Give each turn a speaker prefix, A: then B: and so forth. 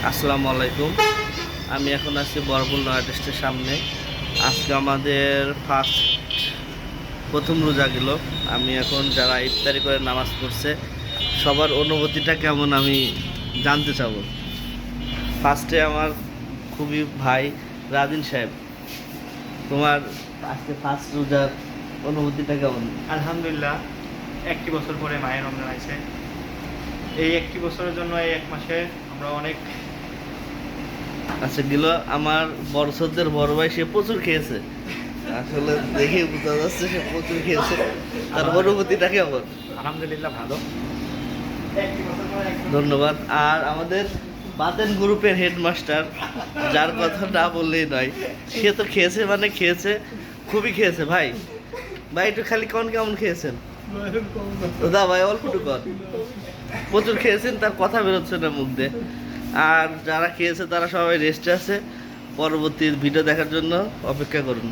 A: আসসালামু আলাইকুম। আমি এখন আছি বরগুল নয়া টেস্টের সামনে। আজকে আমাদের প্রথম রোজা গেল। আমি এখন যারা ইফতারি করে নামাজ পড়ছে সবার অনুভূতিটা কেমন আমি জানতে চাবো। ফার্স্টে আমার খুবই ভাই রাদিন সাহেব, তোমার আজকে ফার্স্ট রোজার অনুভূতিটা কেমন?
B: আলহামদুলিল্লাহ, একটি বছর পরে মায়ের রমজান আছে। এই একটি বছরের জন্য এই এক মাসে আমরা অনেক
A: আচ্ছা গেল আমার বড় সদ্যের বড় ভাই, সে প্রচুর খেয়েছে, আসলে দেখে বোঝা যাচ্ছে সে প্রচুর খেয়েছে। তার অনুভূতিটা কেমন?
B: আলহামদুলিল্লাহ ভালো।
A: ধন্যবাদ। আর আমাদের বাতেন গ্রুপের হেডমাস্টার, যার কথা না বললেই নয়, সে তো খেয়েছে মানে খেয়েছে, খুবই খেয়েছে। ভাই ভাই একটু খালি কন কেমন খেয়েছেন? দা ভাই অল্পটু কন। প্রচুর খেয়েছেন, তার কথা বেরোচ্ছে না মুখ দিয়ে। আর যারা খেয়েছে তারা সবাই রেস্টে আছে, পরবর্তী ভিডিও দেখার জন্য অপেক্ষা করুন।